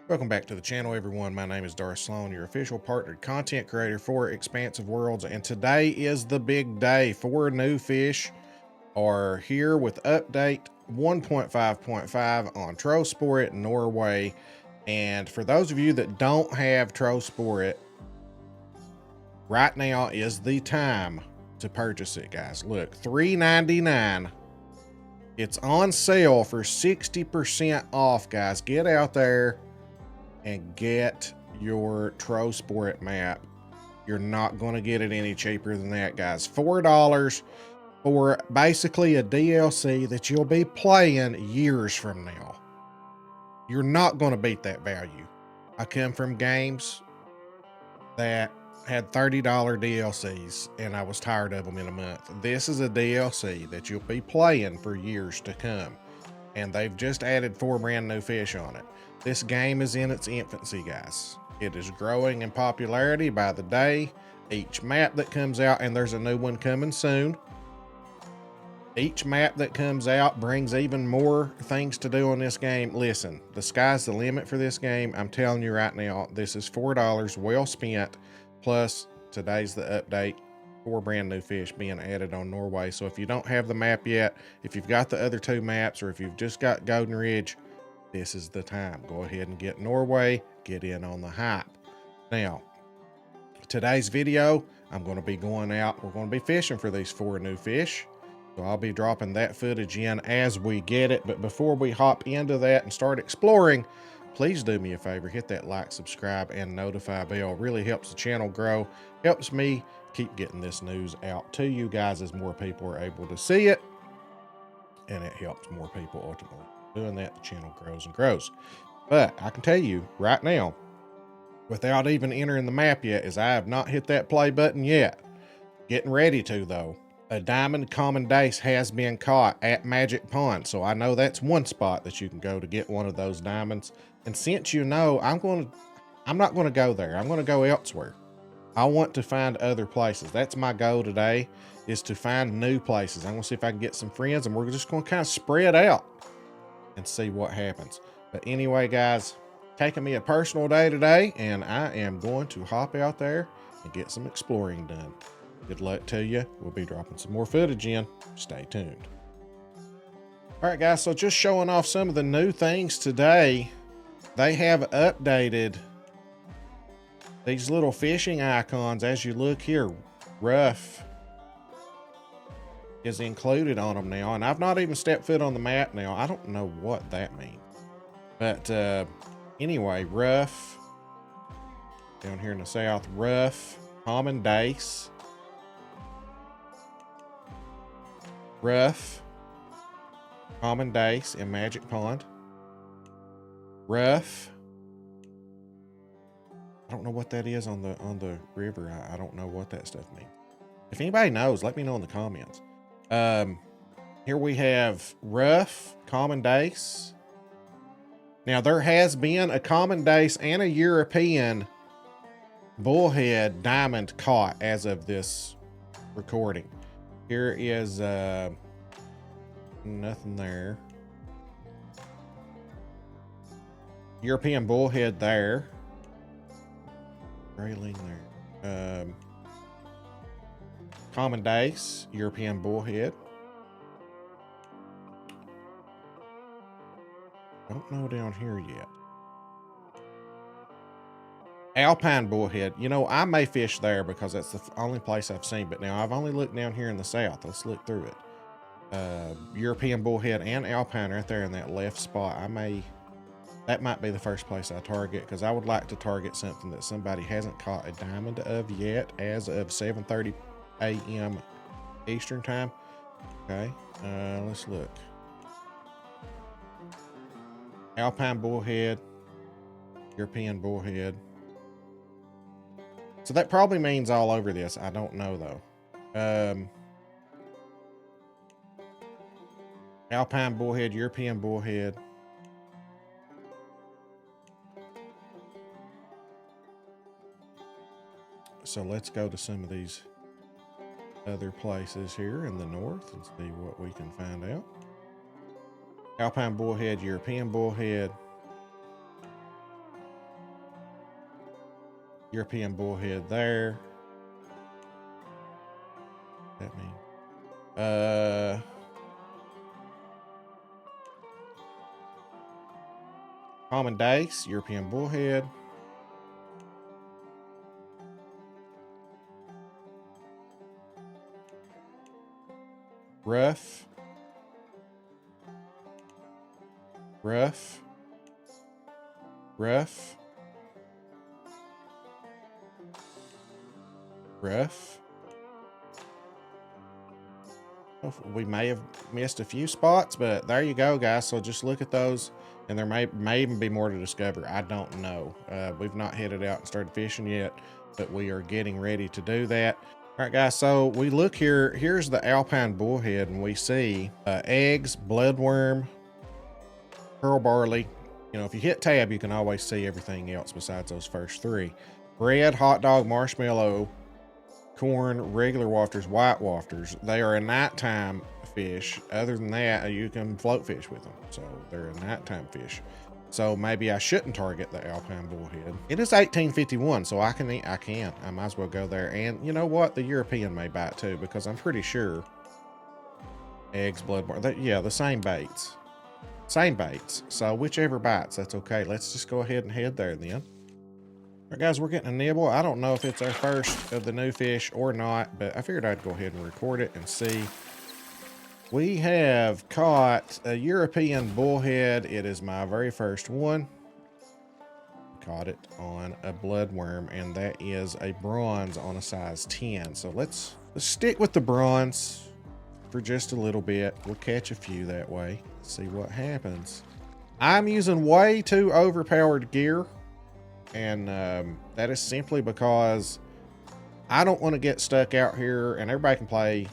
Welcome back to the channel, everyone. My name is Darth Slone, your official partnered content creator for Expansive Worlds, and today is the big day. 4 new fish are here with update 1.5.5 on Trollsporet Norway. And for those of you that don't have Trollsporet, right now is the time to purchase it, guys. Look, $3.99. It's on sale for 60% off, guys. Get out there and get your Trollsporet map. You're not going to get it any cheaper than that, guys. $4 for basically a DLC that you'll be playing years from now. You're not going to beat that value. I come from games that had $30 DLCs and I was tired of them in a month. This is a DLC that you'll be playing for years to come. And they've just added 4 brand new fish on it. This game is in its infancy, guys. It is growing in popularity by the day. Each map that comes out, and there's a new one coming soon. Each map that comes out brings even more things to do on this game. Listen, the sky's the limit for this game. I'm telling you right now, this is $4 well spent. Plus, today's the update. 4 brand new fish being added on Norway. So if you don't have the map yet, if you've got the other 2 maps, or if you've just got Golden Ridge, this is the time. Go ahead and get Norway, get in on the hype. Now, today's video, I'm going to be going out. We're going to be fishing for these 4 new fish. So I'll be dropping that footage in as we get it. But before we hop into that and start exploring, please do me a favor, hit that like, subscribe, and notify bell. It really helps the channel grow, helps me keep getting this news out to you guys as more people are able to see it. And it helps more people ultimately. Doing that, the channel grows and grows. But I can tell you right now, without even entering the map yet, is I have not hit that play button yet. Getting ready to, though. A diamond common dace has been caught at Magic Pond, so I know that's one spot that you can go to get one of those diamonds. And since you know, I'm not going to go there. I'm going to go elsewhere. I want to find other places. That's my goal today, is to find new places. I'm going to see if I can get some friends, and we're just going to kind of spread out and see what happens. But anyway, guys, taking me a personal day today, and I am going to hop out there and get some exploring done. Good luck to you. We'll be dropping some more footage in. Stay tuned. All right, guys, so just showing off some of the new things today. They have updated these little fishing icons. As you look here, rough is included on them now, and I've not even stepped foot on the map now. I don't know what that means, but anyway, rough down here in the south, rough, common dace, rough, common dace in Magic Pond, rough. I don't know what that is on the river. I don't know what that stuff means. If anybody knows, let me know in the comments. Here we have rough, common dace. Now there has been a common dace and a European bullhead diamond caught as of this recording. Here is nothing there. European bullhead there. Grayling there. Common dace, European bullhead. Don't know down here yet. Alpine bullhead. You know, I may fish there because that's the only place I've seen. But now I've only looked down here in the south. Let's look through it. European bullhead and alpine right there in that left spot. That might be the first place I target, because I would like to target something that somebody hasn't caught a diamond of yet as of 7:30 a.m. Eastern time. Okay, let's look. Alpine bullhead, European bullhead. So that probably means all over this. I don't know though. Alpine bullhead, European bullhead. So let's go to some of these other places here in the north and see what we can find out. Alpine bullhead, European bullhead. European bullhead there. That mean common dace, European bullhead. Rough. Rough. Rough. Rough. We may have missed a few spots, but there you go, guys. So just look at those, and there may even be more to discover. I don't know. We've not headed out and started fishing yet, but we are getting ready to do that. All right, guys, so we look here. Here's the Alpine bullhead, and we see eggs, bloodworm, pearl barley. You know, if you hit tab, you can always see everything else besides those first three. Bread, hot dog, marshmallow, corn, regular wafters, white wafters. They are a nighttime fish. Other than that, you can float fish with them. So they're a nighttime fish. So maybe I shouldn't target the Alpine bullhead. It is 1851, so I might as well go there. And you know what? The European may bite too, because I'm pretty sure eggs, blood, yeah, the same baits. Same baits. So whichever bites, that's okay. Let's just go ahead and head there then. All right, guys, we're getting a nibble. I don't know if it's our first of the new fish or not, but I figured I'd go ahead and record it and see. We have caught a European bullhead. It is my very first one. Caught it on a bloodworm, and that is a bronze on a size 10. So let's stick with the bronze for just a little bit. We'll catch a few that way. See what happens. I'm using way too overpowered gear, and that is simply because I don't want to get stuck out here, and everybody can play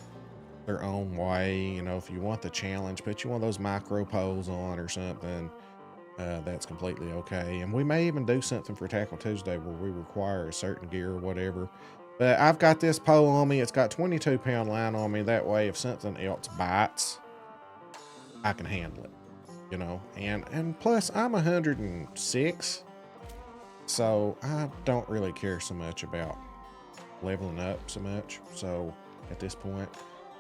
their own way. You know, if you want the challenge, put you one of those micro poles on or something. That's completely okay. And we may even do something for Tackle Tuesday where we require a certain gear or whatever. But I've got this pole on me. It's got 22-pound line on me. That way, if something else bites, I can handle it, you know. And plus, I'm 106, so I don't really care so much about leveling up so much. So at this point,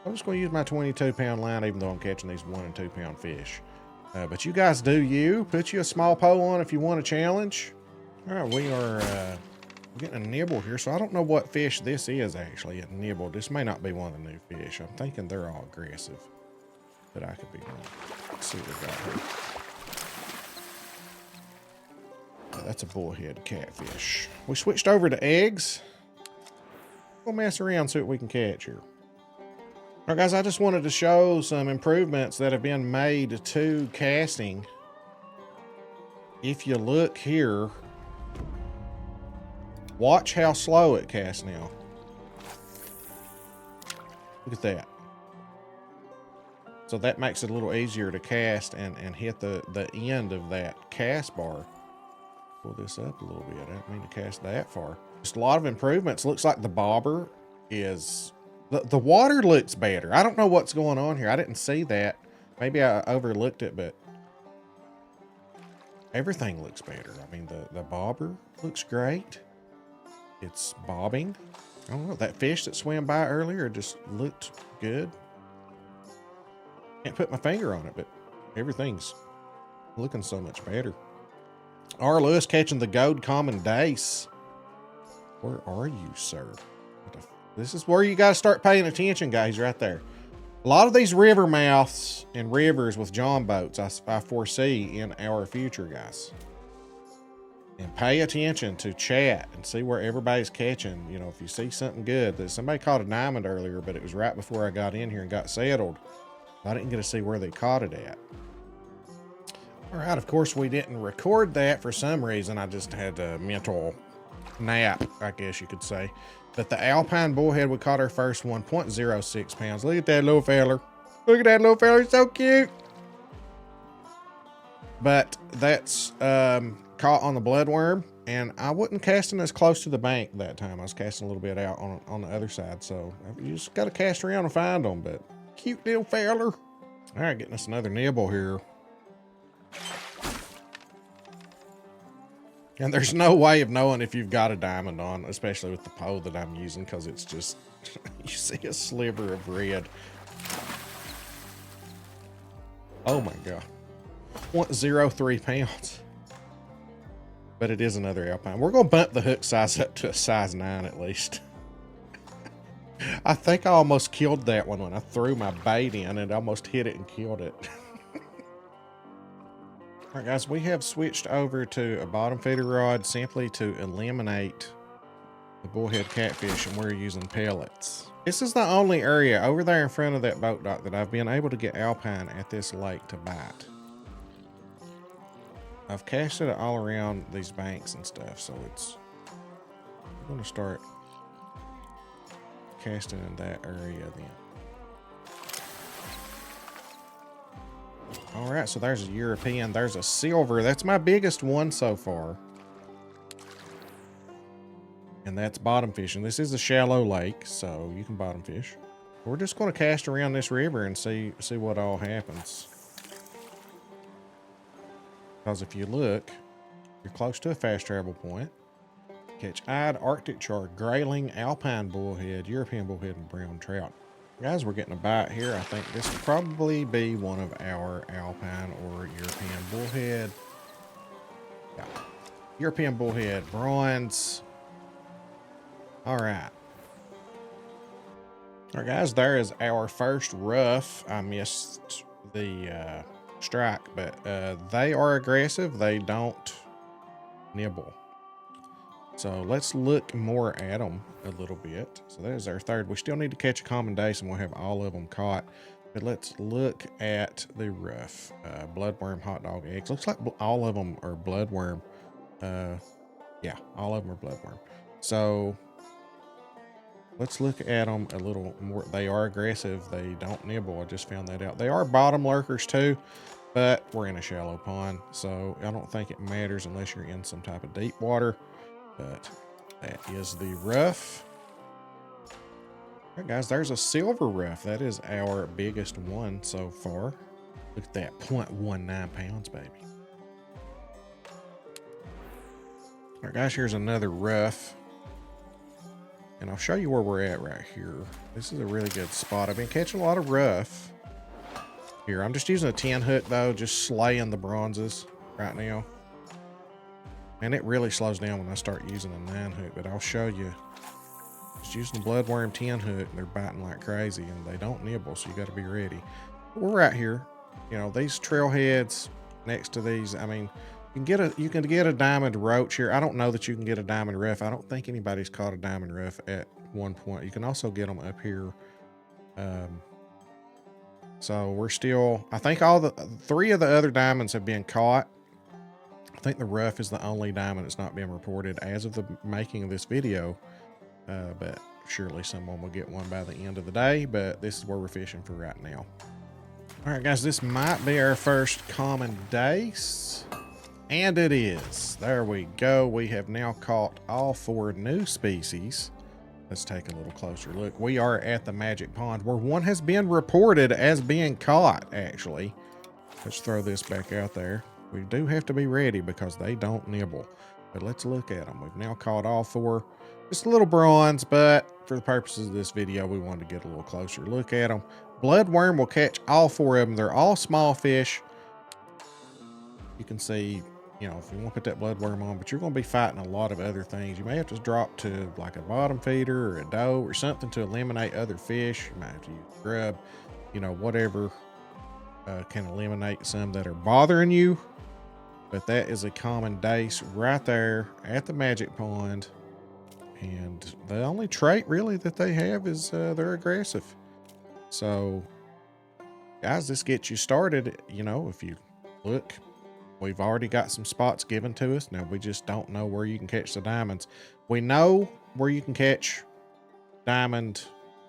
I'm just going to use my 22-pound line, even though I'm catching these 1 and 2 pound fish. But you guys do you. Put you a small pole on if you want a challenge. All right, we are getting a nibble here. So I don't know what fish this is actually, a nibble. This may not be one of the new fish. I'm thinking they're all aggressive, but I could be wrong. Let's see what we got here. That's a bullhead catfish. We switched over to eggs. We'll mess around, see what we can catch here. All right, guys, I just wanted to show some improvements that have been made to casting. If you look here, watch how slow it casts now. Look at that. So that makes it a little easier to cast and hit the end of that cast bar. Pull this up a little bit. I didn't mean to cast that far. Just a lot of improvements. Looks like the bobber is... The water looks better. I don't know what's going on here. I didn't see that. Maybe I overlooked it, but everything looks better. I mean, the bobber looks great. It's bobbing. I don't know. That fish that swam by earlier just looked good. Can't put my finger on it, but everything's looking so much better. R. Lewis catching the gold common dace. Where are you, sir? This is where you got to start paying attention, guys, right there. A lot of these river mouths and rivers with john boats I foresee in our future, guys. And pay attention to chat and see where everybody's catching. You know, if you see something good, that somebody caught a diamond earlier, but it was right before I got in here and got settled. I didn't get to see where they caught it at. All right, of course, we didn't record that for some reason. I just had a mental nap, I guess you could say. But the Alpine bullhead, we caught our first one, 0.06 pounds. Look at that little feller. Look at that little feller, he's so cute. But that's caught on the bloodworm, and I wasn't casting as close to the bank that time. I was casting a little bit out on the other side, so you just got to cast around and find them, but cute little feller. All right, getting us another nibble here. And there's no way of knowing if you've got a diamond on, especially with the pole that I'm using, because it's just, you see a sliver of red. Oh my God. 0.03 pounds. But it is another alpine. We're going to bump the hook size up to a size 9 at least. I think I almost killed that one when I threw my bait in and almost hit it and killed it. All right, guys, we have switched over to a bottom feeder rod simply to eliminate the bullhead catfish, and we're using pellets. This is the only area over there in front of that boat dock that I've been able to get alpine at this lake to bite. I've casted it all around these banks and stuff, so I'm going to start casting in that area then. All right, so there's a European. There's a silver. That's my biggest one so far. And that's bottom fishing. This is a shallow lake, so you can bottom fish. We're just going to cast around this river and see what all happens. Because if you look, you're close to a fast travel point. Catch eyed, Arctic char, grayling, alpine bullhead, European bullhead, and brown trout. Guys, we're getting a bite here. I think this will probably be one of our alpine or European bullhead. Yeah. European bullhead, bronze. All right. All right, guys, there is our first rough. I missed the strike, but they are aggressive. They don't nibble. So let's look more at them a little bit. So there's our third. We still need to catch a common dace and we'll have all of them caught. But let's look at the rough. Bloodworm, hot dog, eggs. Looks like all of them are bloodworm. Yeah, all of them are bloodworm. So let's look at them a little more. They are aggressive. They don't nibble. I just found that out. They are bottom lurkers too, but we're in a shallow pond. So I don't think it matters unless you're in some type of deep water. But that is the rough. All right, guys, there's a silver rough. That is our biggest one so far. Look at that, 0.19 pounds, baby. All right, guys, here's another rough. And I'll show you where we're at right here. This is a really good spot. I've been catching a lot of rough. Here, I'm just using a 10 hook, though, just slaying the bronzes right now. And it really slows down when I start using a 9 hook, but I'll show you. Just using the bloodworm 10 hook, they're biting like crazy, and they don't nibble, so you got to be ready. But we're right here. You know, these trailheads next to these, I mean, you can get a diamond roach here. I don't know that you can get a diamond rough. I don't think anybody's caught a diamond rough at one point. You can also get them up here. So we're still, I think all the 3 of the other diamonds have been caught. I think the rough is the only diamond that's not been reported as of the making of this video. But surely someone will get one by the end of the day, but this is where we're fishing for right now. All right, guys, this might be our first common dace. And it is. There we go. We have now caught all 4 new species. Let's take a little closer look. We are at the magic pond where one has been reported as being caught, actually. Let's throw this back out there. We do have to be ready because they don't nibble. But let's look at them. We've now caught all 4. Just a little bronze, but for the purposes of this video, we wanted to get a little closer look at them. Bloodworm will catch all 4 of them. They're all small fish. You can see, you know, if you want to put that bloodworm on, but you're going to be fighting a lot of other things. You may have to drop to like a bottom feeder or a doe or something to eliminate other fish. You might have to use grub, you know, whatever can eliminate some that are bothering you. But that is a common dace right there at the magic pond. And the only trait really that they have is they're aggressive. So, guys, this gets you started. You know, if you look, we've already got some spots given to us. Now, we just don't know where you can catch the diamonds. We know where you can catch diamond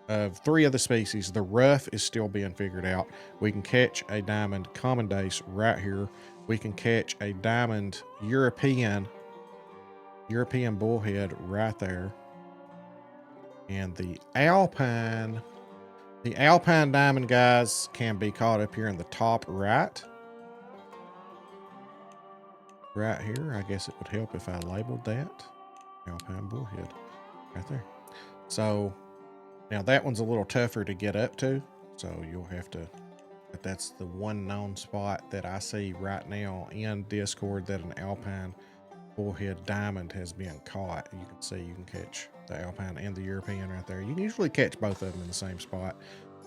of 3 of the species. The rough is still being figured out. We can catch a diamond common dace right here. We can catch a diamond European bullhead right there. And the alpine diamond, guys, can be caught up here in the top right. right here. I guess it would help if I labeled that. Alpine bullhead right there. So now that one's a little tougher to get up to. So you'll have to, but that's the one known spot that I see right now in Discord that an Alpine bullhead diamond has been caught. You can see you can catch the Alpine and the European right there. You can usually catch both of them in the same spot.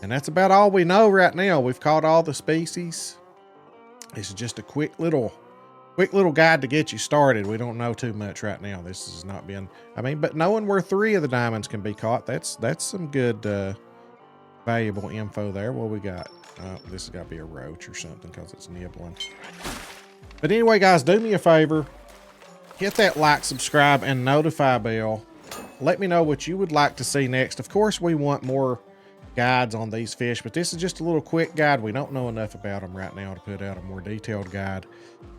And that's about all we know right now. We've caught all the species. This is just a quick little guide to get you started. We don't know too much right now. This has not been, I mean, but knowing where 3 of the diamonds can be caught, that's some good valuable info there. What we got? This has got to be a roach or something because it's nibbling. But anyway, guys, do me a favor. Hit that like, subscribe, and notify bell. Let me know what you would like to see next. Of course, we want more guides on these fish, but this is just a little quick guide. We don't know enough about them right now to put out a more detailed guide.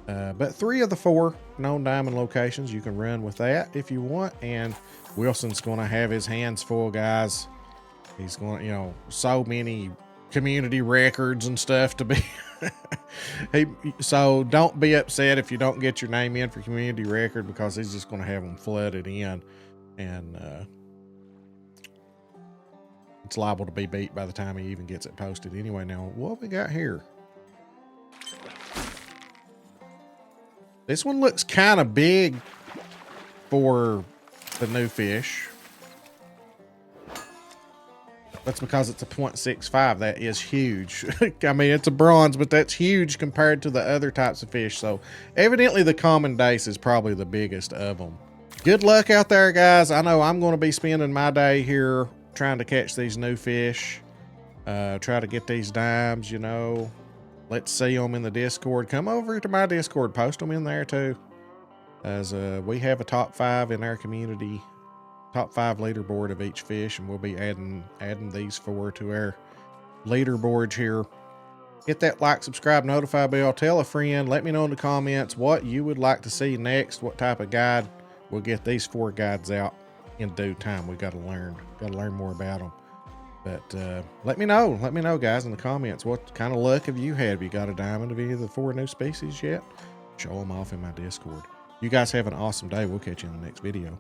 But 3 of the 4 known diamond locations, you can run with that if you want. And Wilson's going to have his hands full, guys. He's going to, you know, so many community records and stuff to be. So don't be upset if you don't get your name in for community record, because he's just going to have them flooded in, and it's liable to be beat by the time he even gets it posted. Anyway, now what we got here? This one looks kind of big for the new fish. That's because it's a 0.65. That is huge. I mean, it's a bronze, but that's huge compared to the other types of fish. So evidently the common dace is probably the biggest of them. Good luck out there, guys. I know I'm going to be spending my day here trying to catch these new fish. Try to get these dimes, you know. Let's see them in the Discord. Come over to my Discord. Post them in there too. As we have a top 5 in our community. Top 5 leaderboard of each fish, and we'll be adding these 4 to our leaderboards here. Hit that like, subscribe, notify bell, tell a friend. Let me know in the comments what you would like to see next, what type of guide. We'll get these 4 guides out in due time. We got to learn more about them. But let me know, guys, in the comments, what kind of luck have you had? Have you got a diamond of any of the 4 new species yet? Show them off in my Discord. You guys have an awesome day. We'll catch you in the next video.